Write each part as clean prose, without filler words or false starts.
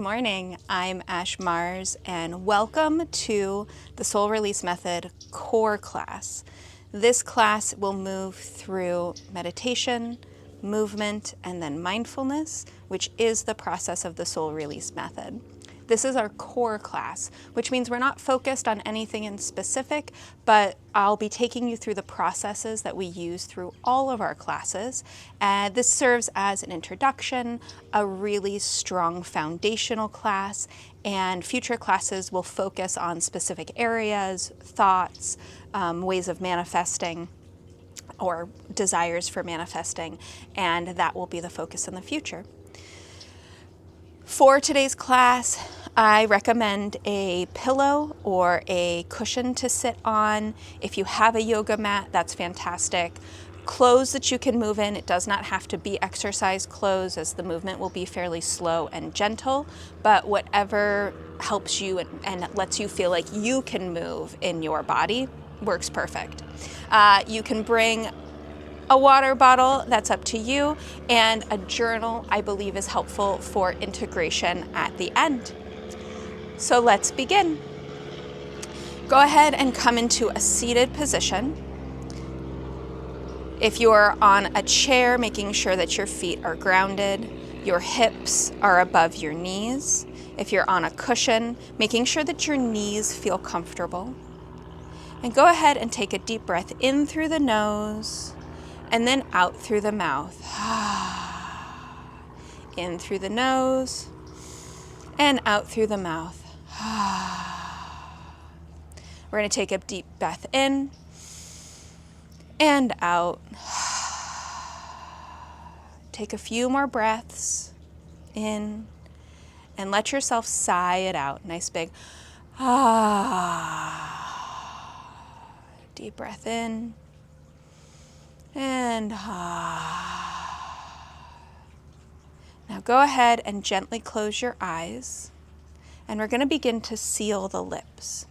Morning, I'm Ash Mars and welcome to the Soul Release Method core class. This class will move through meditation, movement, and then mindfulness, which is the process of the Soul Release Method. This is our core class, which means we're not focused on anything in specific, but I'll be taking you through the processes that we use through all of our classes. This serves as an introduction, a really strong foundational class, and future classes will focus on specific areas, thoughts, ways of manifesting, or desires for manifesting, and that will be the focus in the future. For today's class, I recommend a pillow or a cushion to sit on. If you have a yoga mat, that's fantastic. Clothes that you can move in. It does not have to be exercise clothes, as the movement will be fairly slow and gentle, but whatever helps you and lets you feel like you can move in your body works perfect. You can bring a water bottle, that's up to you, and a journal, I believe, is helpful for integration at the end. So let's begin. Go ahead and come into a seated position. If you're on a chair, making sure that your feet are grounded, your hips are above your knees. If you're on a cushion, making sure that your knees feel comfortable. And go ahead and take a deep breath in through the nose, and then out through the mouth. In through the nose and out through the mouth. We're going to take a deep breath in and out. Take a few more breaths in and let yourself sigh it out. Nice big deep breath in and Now go ahead and gently close your eyes, and we're going to begin to seal the lips.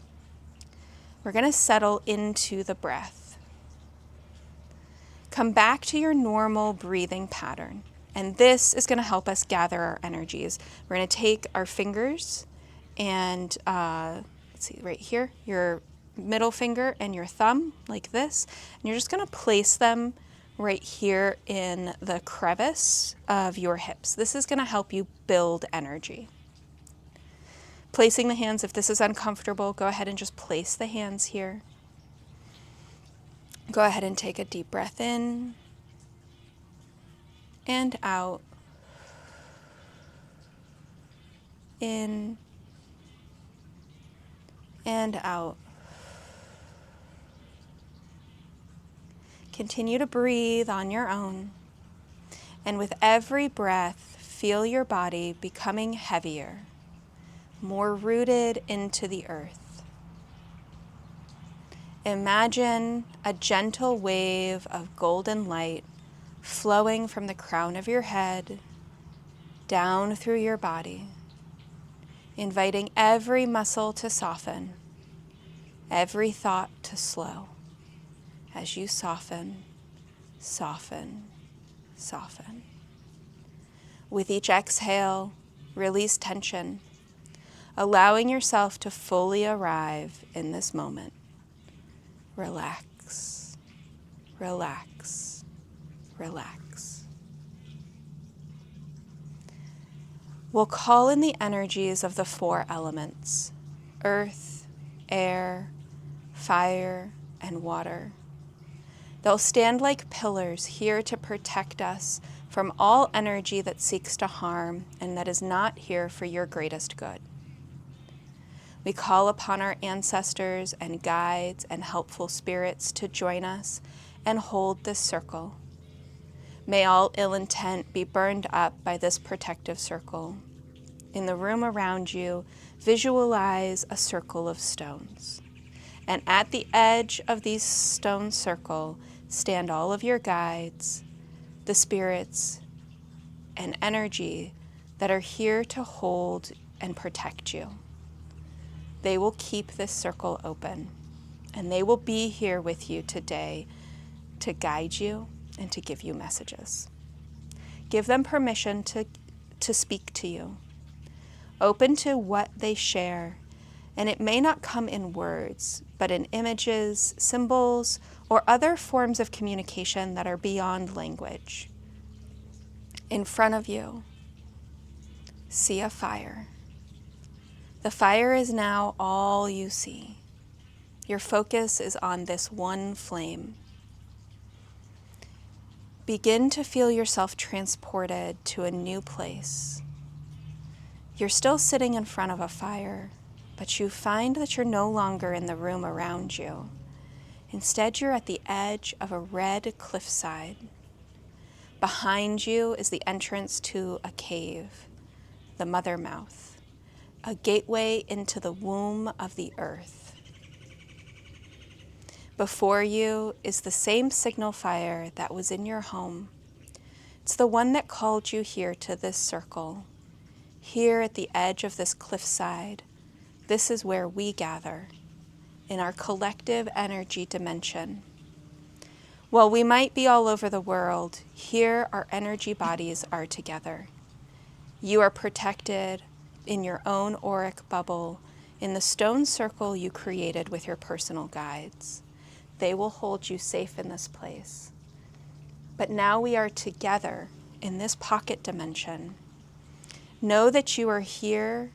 We're going to settle into the breath. Come back to your normal breathing pattern, and this is going to help us gather our energies. We're going to take our fingers and, let's see, right here, your middle finger and your thumb, like this, and you're just going to place them right here in the crevice of your hips. This is going to help you build energy. Placing the hands, if this is uncomfortable, go ahead and just place the hands here. Go ahead and take a deep breath in and out. In and out. Continue to breathe on your own. And with every breath, feel your body becoming heavier, more rooted into the earth. Imagine a gentle wave of golden light flowing from the crown of your head down through your body, inviting every muscle to soften, every thought to slow. As you soften, soften, soften. With each exhale, release tension, allowing yourself to fully arrive in this moment. Relax, relax, relax. We'll call in the energies of the 4 elements: earth, air, fire, and water. They'll stand like pillars here to protect us from all energy that seeks to harm and that is not here for your greatest good. We call upon our ancestors and guides and helpful spirits to join us and hold this circle. May all ill intent be burned up by this protective circle. In the room around you, visualize a circle of stones. And at the edge of these stone circle, stand all of your guides, the spirits, and energy that are here to hold and protect you. They will keep this circle open, and they will be here with you today to guide you and to give you messages. Give them permission to speak to you. open to what they share. And it may not come in words, but in images, symbols, or other forms of communication that are beyond language. In front of you, see a fire. The fire is now all you see. Your focus is on this one flame. Begin to feel yourself transported to a new place. You're still sitting in front of a fire, but you find that you're no longer in the room around you. Instead, you're at the edge of a red cliffside. Behind you is the entrance to a cave, the mother mouth, a gateway into the womb of the earth. Before you is the same signal fire that was in your home. It's the one that called you here to this circle. Here at the edge of this cliffside, this is where we gather, in our collective energy dimension. While we might be all over the world, here our energy bodies are together. You are protected in your own auric bubble, in the stone circle you created with your personal guides. They will hold you safe in this place. But now we are together in this pocket dimension. Know that you are here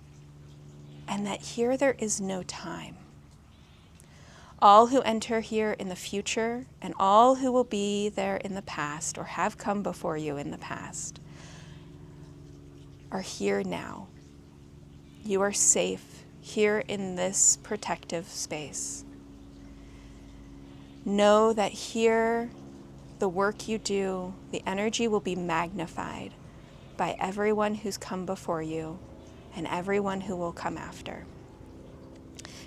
and that here there is no time. All who enter here in the future and all who will be there in the past or have come before you in the past are here now. You are safe here in this protective space. Know that here, the work you do, the energy will be magnified by everyone who's come before you and everyone who will come after.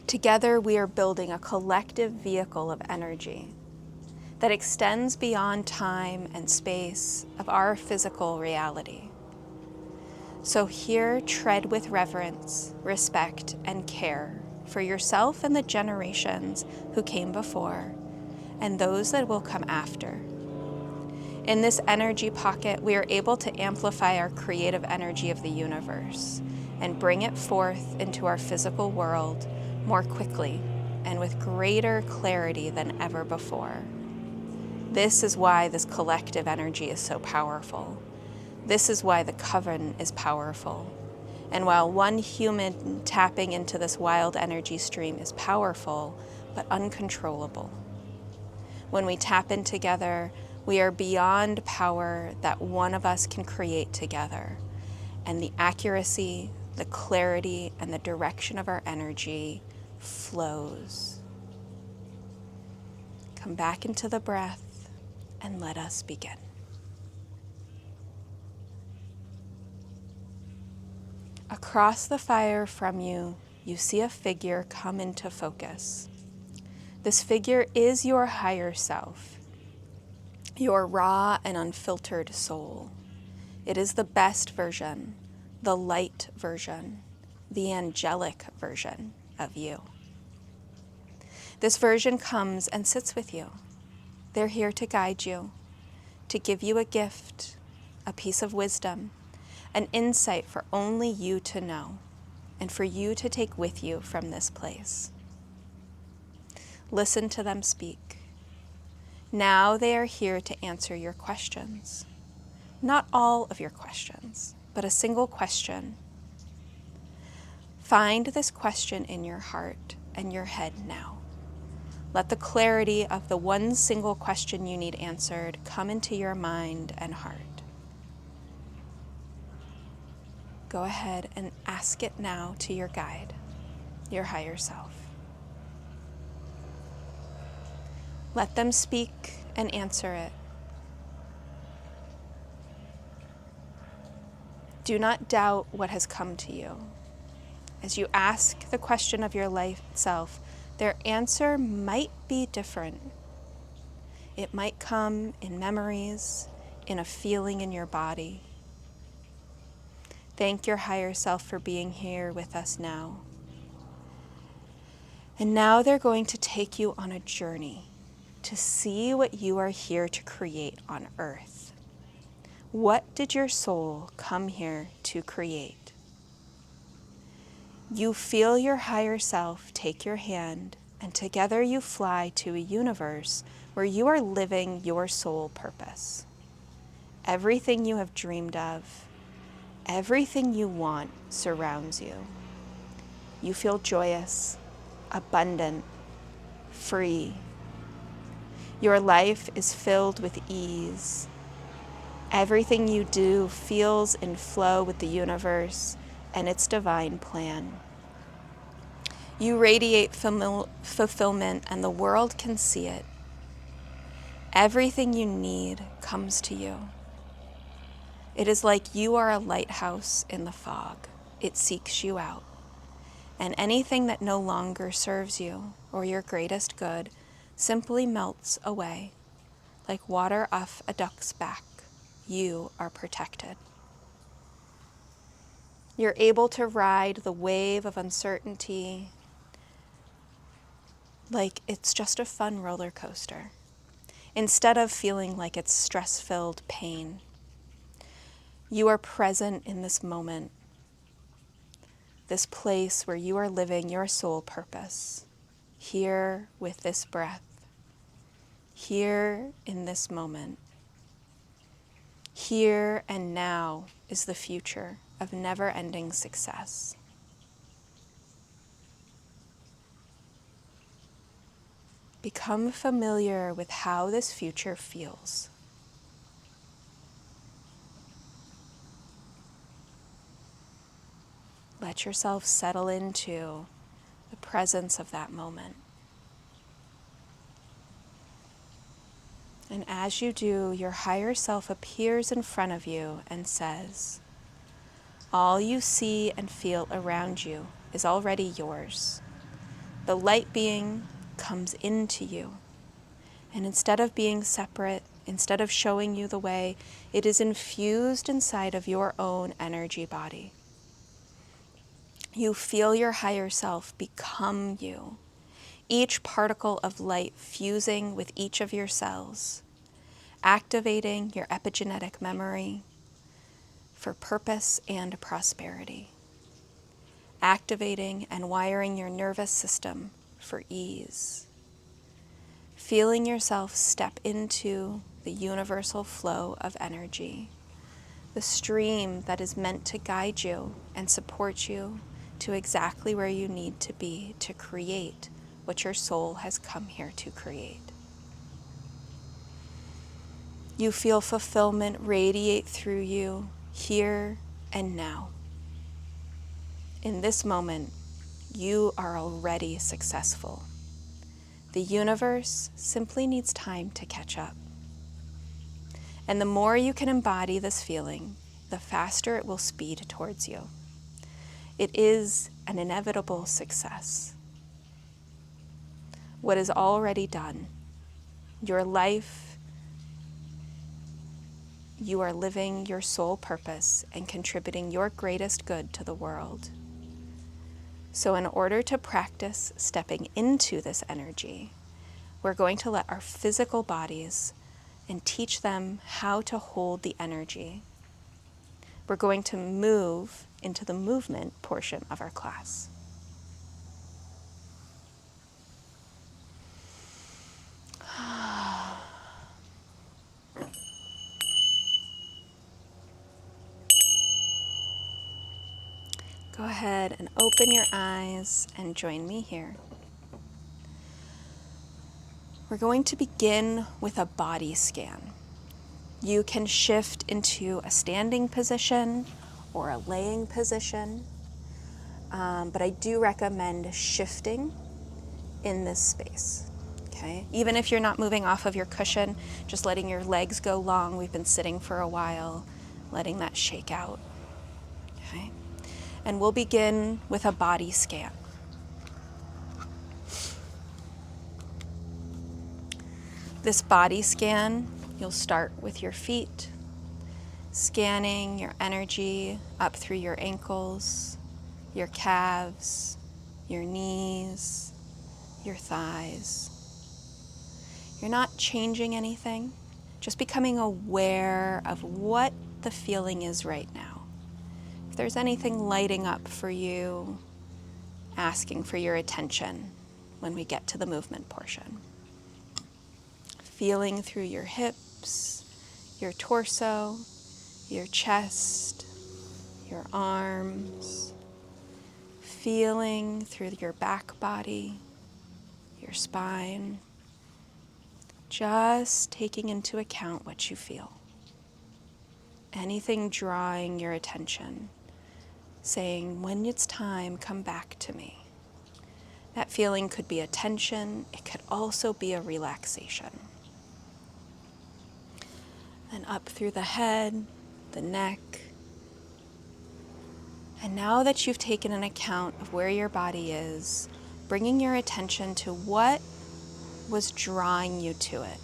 Together, we are building a collective vehicle of energy that extends beyond time and space of our physical reality. So here, tread with reverence, respect, and care for yourself and the generations who came before, and those that will come after. In this energy pocket, we are able to amplify our creative energy of the universe and bring it forth into our physical world more quickly and with greater clarity than ever before. This is why this collective energy is so powerful. This is why the coven is powerful. And while one human tapping into this wild energy stream is powerful, but uncontrollable, when we tap in together, we are beyond power that one of us can create together. And the accuracy, the clarity, and the direction of our energy flows. Come back into the breath and let us begin. Across the fire from you, you see a figure come into focus. This figure is your higher self, your raw and unfiltered soul. It is the best version, the light version, the angelic version of you. This version comes and sits with you. They're here to guide you, to give you a gift, a piece of wisdom, an insight for only you to know, and for you to take with you from this place. Listen to them speak. Now they are here to answer your questions. Not all of your questions, but a single question. Find this question in your heart and your head now. Let the clarity of the one single question you need answered come into your mind and heart. Go ahead and ask it now to your guide, your higher self. Let them speak and answer it. Do not doubt what has come to you. As you ask the question of your life self, their answer might be different. It might come in memories, in a feeling in your body. Thank your higher self for being here with us now. And now they're going to take you on a journey to see what you are here to create on earth. What did your soul come here to create? You feel your higher self take your hand, and together you fly to a universe where you are living your soul purpose. Everything you have dreamed of, everything you want surrounds you. You feel joyous, abundant, free. Your life is filled with ease. Everything you do feels in flow with the universe and its divine plan. You radiate fulfillment, and the world can see it. Everything you need comes to you. It is like you are a lighthouse in the fog. It seeks you out. And anything that no longer serves you or your greatest good simply melts away. Like water off a duck's back, you are protected. You're able to ride the wave of uncertainty like it's just a fun roller coaster, instead of feeling like it's stress-filled pain. You are present in this moment, this place where you are living your soul purpose, here with this breath, here in this moment. Here and now is the future of never-ending success. Become familiar with how this future feels. Let yourself settle into the presence of that moment. And as you do, your higher self appears in front of you and says, all you see and feel around you is already yours. The light being comes into you. And instead of being separate, instead of showing you the way, it is infused inside of your own energy body. You feel your higher self become you, each particle of light fusing with each of your cells, activating your epigenetic memory for purpose and prosperity, activating and wiring your nervous system for ease, feeling yourself step into the universal flow of energy, the stream that is meant to guide you and support you to exactly where you need to be to create what your soul has come here to create. You feel fulfillment radiate through you here and now. In this moment, you are already successful. The universe simply needs time to catch up. And the more you can embody this feeling, the faster it will speed towards you. It is an inevitable success. What is already done, your life, you are living your soul purpose and contributing your greatest good to the world. So in order to practice stepping into this energy, we're going to let our physical bodies and teach them how to hold the energy. We're going to move into the movement portion of our class. Go ahead and open your eyes and join me here. We're going to begin with a body scan. You can shift into a standing position or a laying position, but I do recommend shifting in this space, okay? Even if you're not moving off of your cushion, just letting your legs go long. We've been sitting for a while, letting that shake out, okay? And we'll begin with a body scan. This body scan, you'll start with your feet, scanning your energy up through your ankles, your calves, your knees, your thighs. You're not changing anything, just becoming aware of what the feeling is right now. If there's anything lighting up for you, asking for your attention when we get to the movement portion. Feeling through your hips, your torso, your chest, your arms, feeling through your back body, your spine, just taking into account what you feel. Anything drawing your attention, saying, when it's time, come back to me. That feeling could be a tension, it could also be a relaxation. Then up through the head, the neck. And now that you've taken an account of where your body is, bringing your attention to what was drawing you to it.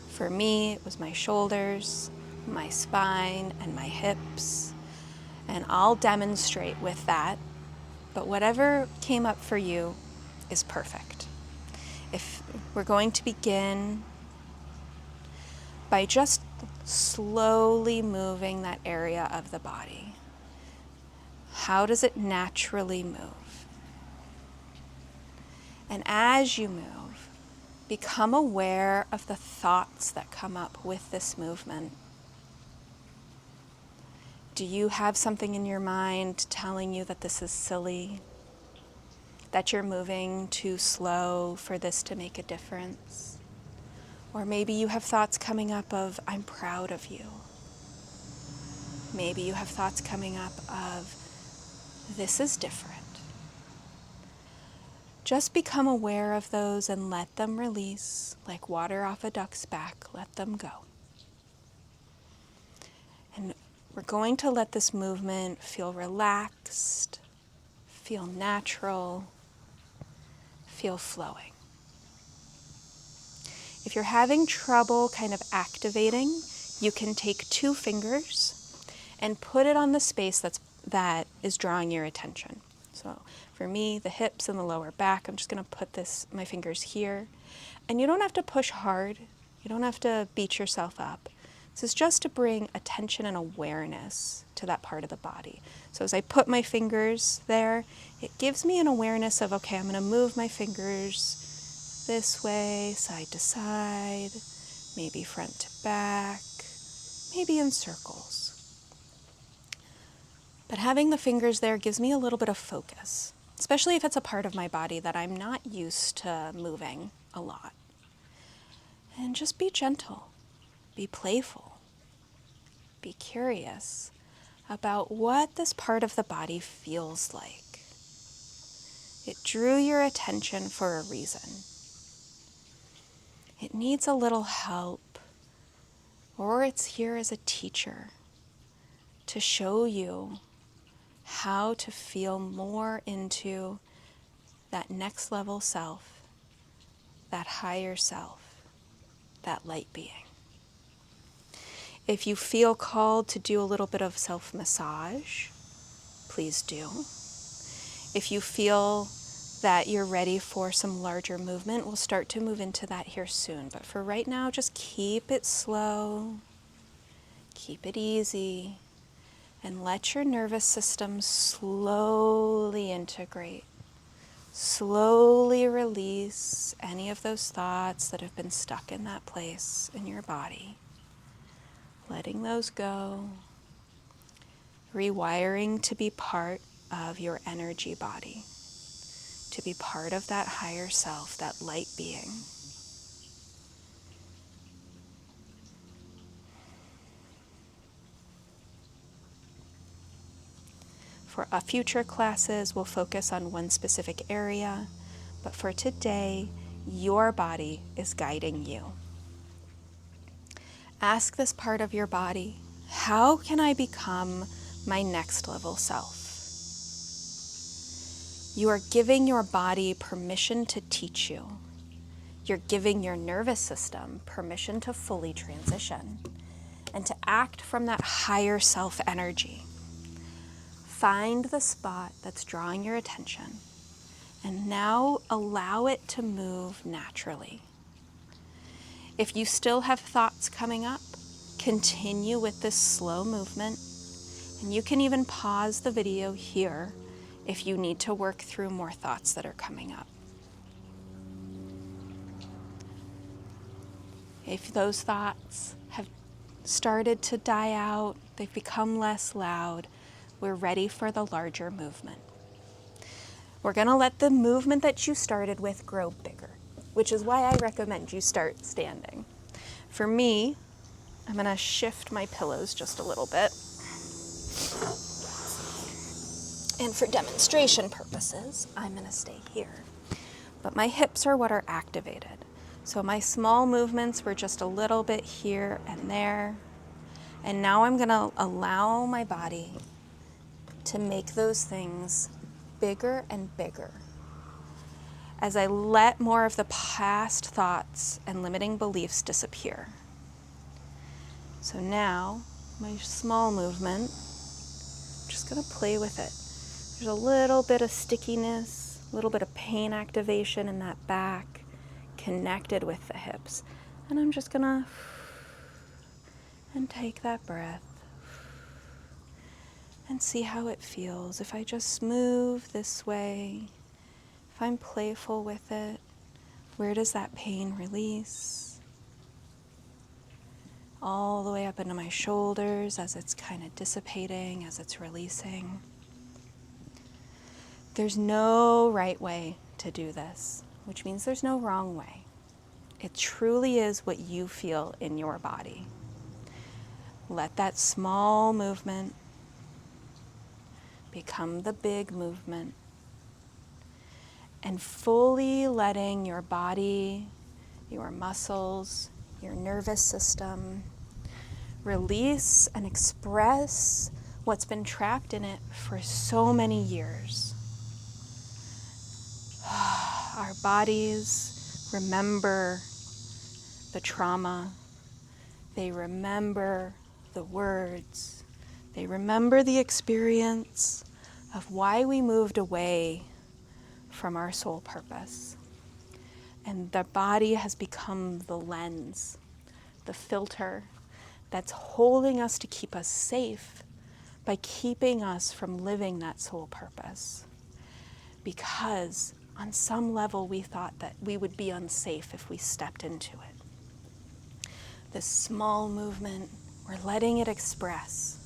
For me, it was my shoulders, my spine, and my hips. And I'll demonstrate with that, but whatever came up for you is perfect. If we're going to begin by just slowly moving that area of the body. How does it naturally move? And as you move, become aware of the thoughts that come up with this movement. Do you have something in your mind telling you that this is silly? That you're moving too slow for this to make a difference? Or maybe you have thoughts coming up of, I'm proud of you. Maybe you have thoughts coming up of, this is different. Just become aware of those and let them release, like water off a duck's back, let them go. And we're going to let this movement feel relaxed, feel natural, feel flowing. If you're having trouble kind of activating, you can take 2 fingers and put it on the space that is drawing your attention. So for me, the hips and the lower back, I'm just going to put my fingers here. And you don't have to push hard. You don't have to beat yourself up. This is just to bring attention and awareness to that part of the body. So as I put my fingers there, it gives me an awareness of, okay, I'm going to move my fingers this way, side to side, maybe front to back, maybe in circles. But having the fingers there gives me a little bit of focus, especially if it's a part of my body that I'm not used to moving a lot. And just be gentle, be playful, be curious about what this part of the body feels like. It drew your attention for a reason. It needs a little help, or it's here as a teacher to show you how to feel more into that next level self, that higher self, that light being. If you feel called to do a little bit of self-massage, please do. If you feel that you're ready for some larger movement, we'll start to move into that here soon. But for right now, just keep it slow, keep it easy, and let your nervous system slowly integrate. Slowly release any of those thoughts that have been stuck in that place in your body. Letting those go. Rewiring to be part of your energy body. To be part of that higher self, that light being. For future classes, we'll focus on one specific area, but for today, your body is guiding you. Ask this part of your body, how can I become my next level self? You are giving your body permission to teach you. You're giving your nervous system permission to fully transition and to act from that higher self energy. Find the spot that's drawing your attention and now allow it to move naturally. If you still have thoughts coming up, continue with this slow movement, and you can even pause the video here if you need to work through more thoughts that are coming up. If those thoughts have started to die out, they've become less loud, we're ready for the larger movement. We're going to let the movement that you started with grow bigger, which is why I recommend you start standing. For me, I'm going to shift my pillows just a little bit. And for demonstration purposes, I'm going to stay here. But my hips are what are activated. So my small movements were just a little bit here and there. And now I'm going to allow my body to make those things bigger and bigger. As I let more of the past thoughts and limiting beliefs disappear. So now, my small movement, I'm just going to play with it. There's a little bit of stickiness, a little bit of pain activation in that back, connected with the hips. And I'm just going to and take that breath and see how it feels. If I just move this way, if I'm playful with it, where does that pain release? All the way up into my shoulders as it's kind of dissipating, as it's releasing. There's no right way to do this, which means there's no wrong way. It truly is what you feel in your body. Let that small movement become the big movement, and fully letting your body, your muscles, your nervous system release and express what's been trapped in it for so many years. Our bodies remember the trauma. They remember the words. They remember the experience of why we moved away from our soul purpose. And the body has become the lens, the filter that's holding us to keep us safe by keeping us from living that soul purpose. Because on some level we thought that we would be unsafe if we stepped into it. This small movement, we're letting it express.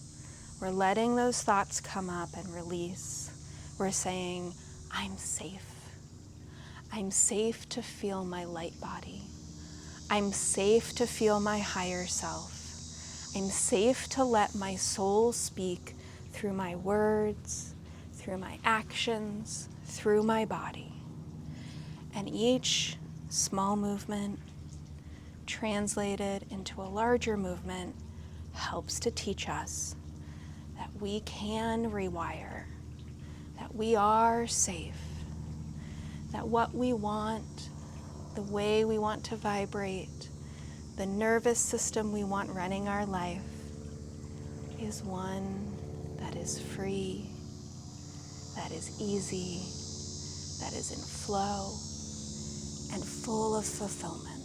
We're letting those thoughts come up and release. We're saying, I'm safe. I'm safe to feel my light body. I'm safe to feel my higher self. I'm safe to let my soul speak through my words, through my actions, through my body. And each small movement translated into a larger movement helps to teach us that we can rewire, that we are safe, that what we want, the way we want to vibrate, the nervous system we want running our life is one that is free, that is easy, that is in flow, and full of fulfillment.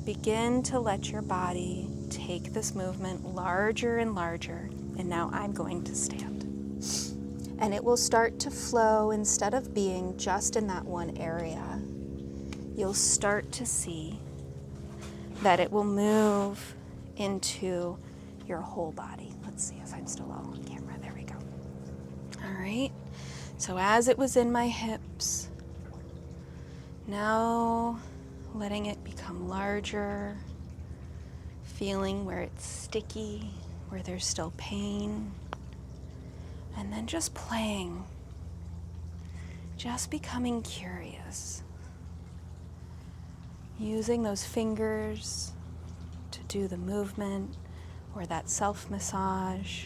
Begin to let your body take this movement larger and larger, and now I'm going to stand. And it will start to flow instead of being just in that one area. You'll start to see that it will move into your whole body. Let's see if I'm still all on camera. There we go. All right. So as it was in my hips, now letting it become larger, feeling where it's sticky, where there's still pain, and then just playing, just becoming curious, using those fingers to do the movement or that self-massage.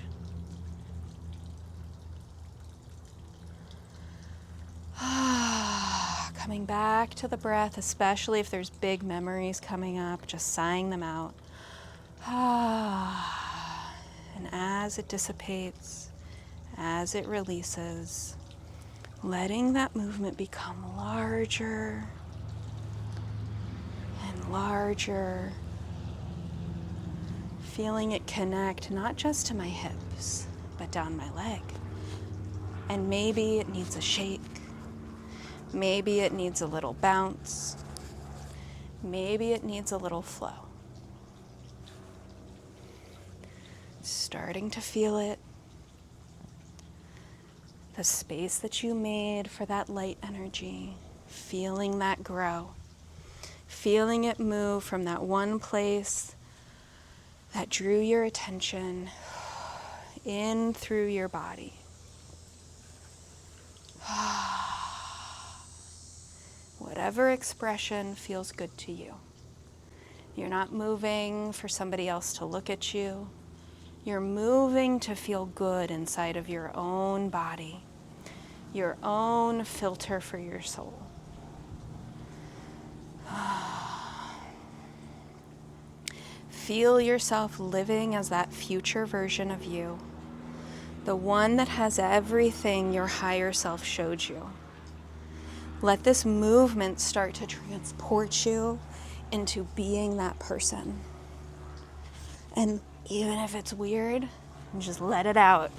Coming back to the breath, especially if there's big memories coming up, just sighing them out. And as it dissipates, as it releases, letting that movement become larger and larger, feeling it connect not just to my hips, but down my leg, And maybe it needs a shake. Maybe it needs a little bounce. Maybe it needs a little flow. Starting to feel it. The space that you made for that light energy. Feeling that grow. Feeling it move from that one place that drew your attention in through your body. Whatever expression feels good to you. You're not moving for somebody else to look at you. You're moving to feel good inside of your own body, your own filter for your soul. Feel yourself living as that future version of you, the one that has everything your higher self showed you. Let this movement start to transport you into being that person. And even if it's weird, just let it out.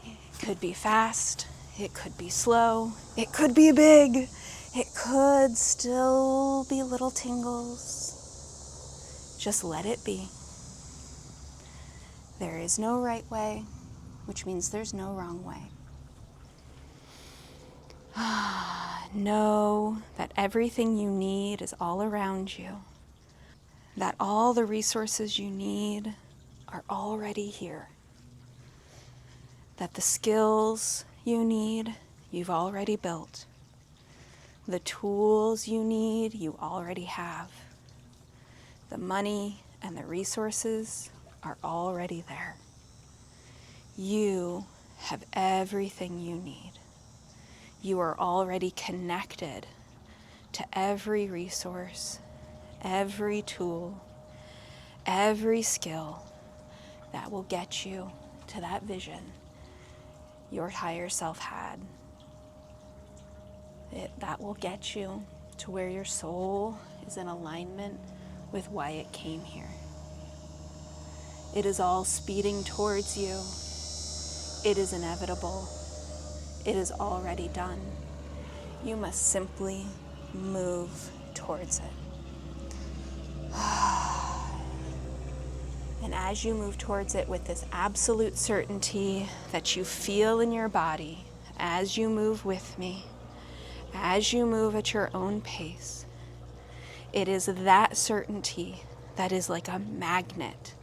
It could be fast, it could be slow, it could be big, it could still be little tingles. Just let it be. There is no right way, which means there's no wrong way. Know that everything you need is all around you, that all the resources you need are already here, that the skills you need, you've already built, the tools you need, you already have, the money and the resources are already there. You have everything you need. You are already connected to every resource, every tool, every skill that will get you to that vision your higher self had. That will get you to where your soul is in alignment with why it came here. It is all speeding towards you. It is inevitable. It is already done. You must simply move towards it. And as you move towards it with this absolute certainty that you feel in your body, as you move with me, as you move at your own pace, it is that certainty that is like a magnet,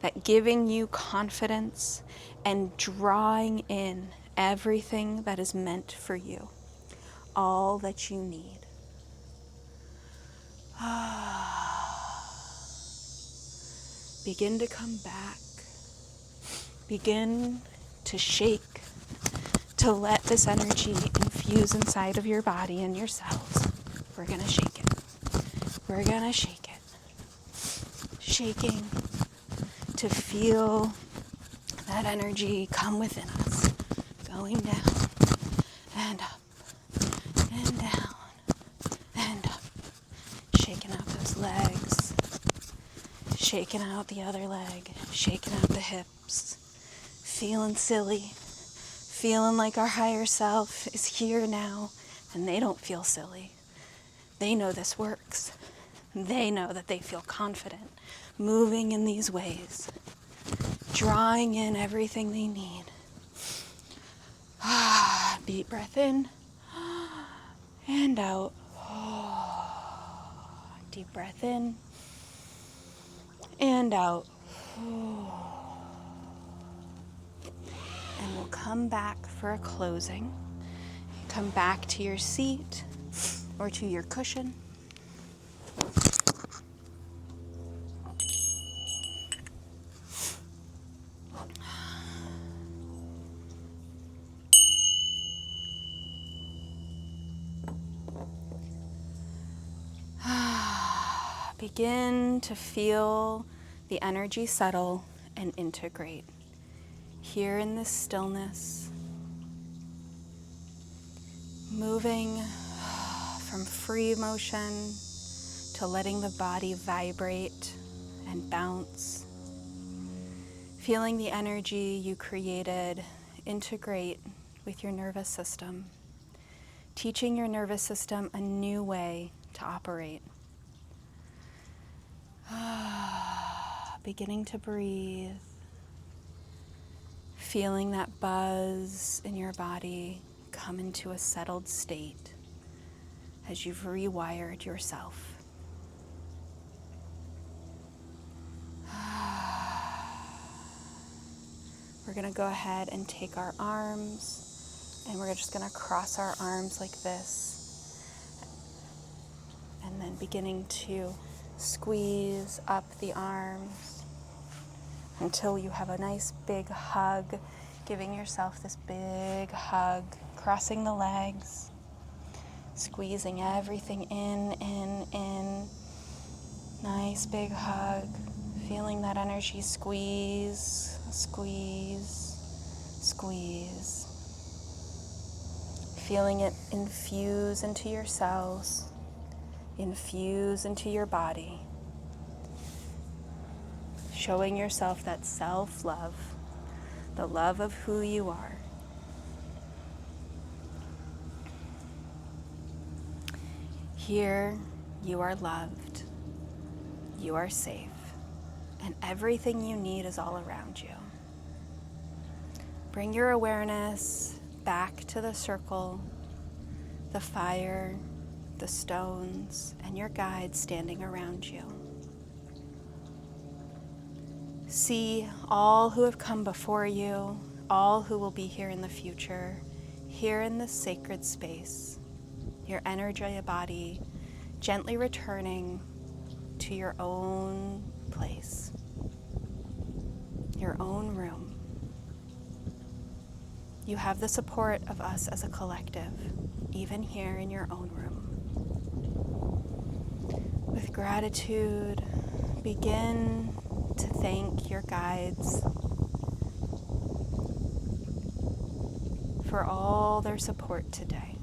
that giving you confidence and drawing in everything that is meant for you, all that you need. Begin to come back. Begin to shake, to let this energy infuse inside of your body and your cells. We're going to shake it. We're going to shake it. Shaking to feel that energy come within us, going down and up and down and up. Shaking out those legs, shaking out the other leg, shaking out the hips, feeling silly, feeling like our higher self is here now, and they don't feel silly. They know this works. They know that they feel confident, moving in these ways, drawing in everything they need. Deep breath in and out. Deep breath in and out. And we'll come back for a closing. Come back to your seat or to your cushion. Begin to feel the energy settle and integrate here in this stillness, moving from free motion to letting the body vibrate and bounce, feeling the energy you created integrate with your nervous system, teaching your nervous system a new way to operate. Beginning to breathe, feeling that buzz in your body come into a settled state as you've rewired yourself. We're going to go ahead and take our arms, and we're just going to cross our arms like this, and then beginning to squeeze up the arms until you have a nice big hug, giving yourself this big hug, crossing the legs, squeezing everything in. Nice big hug, feeling that energy squeeze, squeeze, squeeze. Feeling it infuse into your cells, infuse into your body. Showing yourself that self-love, the love of who you are. Here, you are loved, you are safe, and everything you need is all around you. Bring your awareness back to the circle, the fire, the stones, and your guides standing around you. See all who have come before you, all who will be here in the future, here in this sacred space, your energy body gently returning to your own place, your own room. You have the support of us as a collective, even here in your own room. With gratitude, begin to thank your guides for all their support today.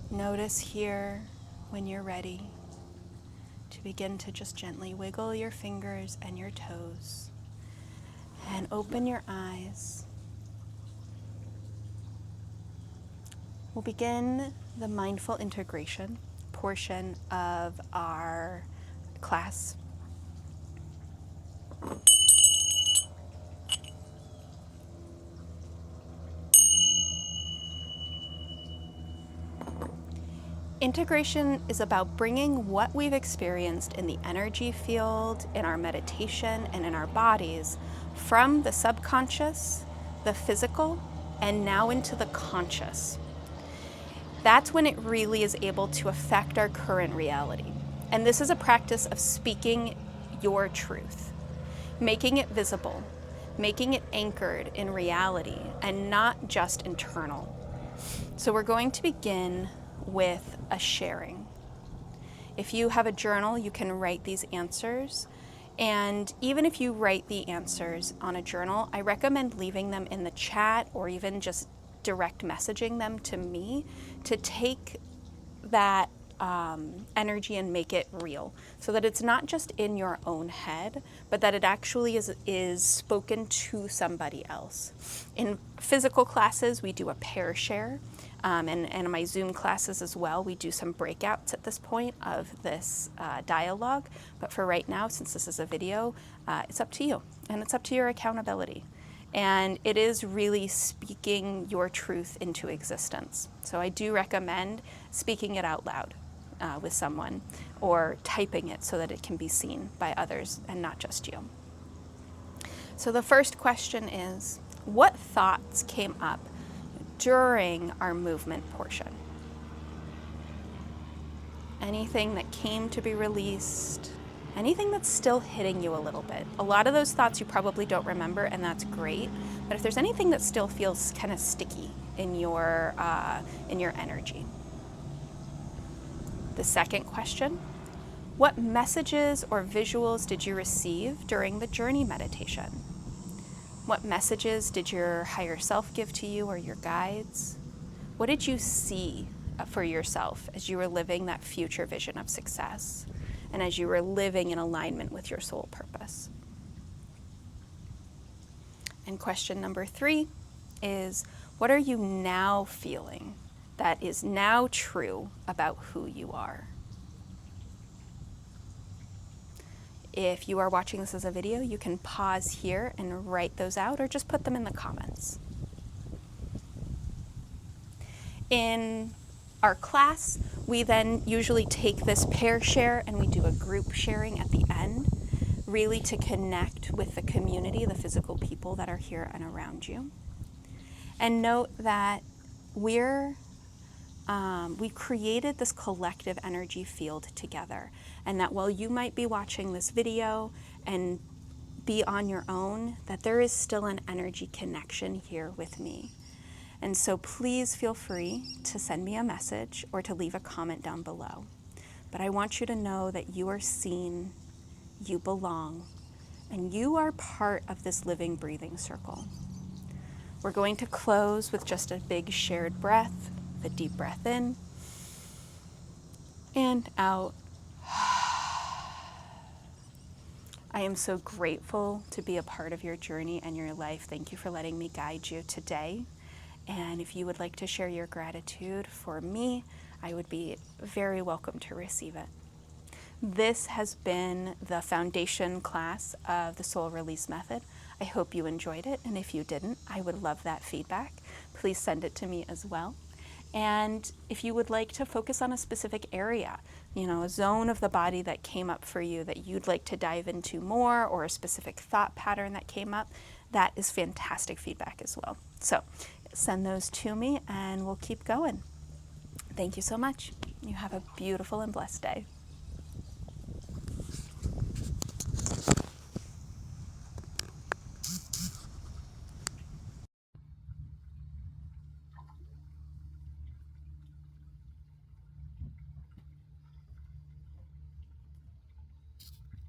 Notice here when you're ready to begin to just gently wiggle your fingers and your toes and open your eyes. We'll begin the mindful integration portion of our class. Integration is about bringing what we've experienced in the energy field, in our meditation, and in our bodies from the subconscious, the physical, and now into the conscious. That's when it really is able to affect our current reality. And this is a practice of speaking your truth, making it visible, making it anchored in reality and not just internal. So we're going to begin with a sharing. If you have a journal, you can write these answers. And even if you write the answers on a journal, I recommend leaving them in the chat or even just direct messaging them to me to take that energy and make it real, so that it's not just in your own head, but that it actually is spoken to somebody else. In physical classes, we do a pair share, and in my Zoom classes as well, we do some breakouts at this point of this dialogue. But for right now, since this is a video, it's up to you, and it's up to your accountability. And it is really speaking your truth into existence. So I do recommend speaking it out loud with someone, or typing it so that it can be seen by others and not just you. So the first question is, what thoughts came up during our movement portion? Anything that came to be released? Anything that's still hitting you a little bit? A lot of those thoughts you probably don't remember, and that's great. But if there's anything that still feels kind of sticky in your energy. The second question, what messages or visuals did you receive during the journey meditation? What messages did your higher self give to you, or your guides? What did you see for yourself as you were living that future vision of success, and as you were living in alignment with your soul purpose? And question number 3 is, what are you now feeling that is now true about who you are? If you are watching this as a video, you can pause here and write those out, or just put them in the comments. In our class, we then usually take this pair share and we do a group sharing at the end, really to connect with the community, the physical people that are here and around you. And note that we created this collective energy field together, and that while you might be watching this video and be on your own, that there is still an energy connection here with me. And so please feel free to send me a message or to leave a comment down below. But I want you to know that you are seen, you belong, and you are part of this living, breathing circle. We're going to close with just a big shared breath, a deep breath in and out. I am so grateful to be a part of your journey and your life. Thank you for letting me guide you today. And if you would like to share your gratitude for me, I would be very welcome to receive it. This has been the foundation class of the Soul Release Method. I hope you enjoyed it, and if you didn't, I would love that feedback. Please send it to me as well. And if you would like to focus on a specific area, a zone of the body that came up for you that you'd like to dive into more, or a specific thought pattern that came up, that is fantastic feedback as well. So send those to me and we'll keep going. Thank you so much. You have a beautiful and blessed day.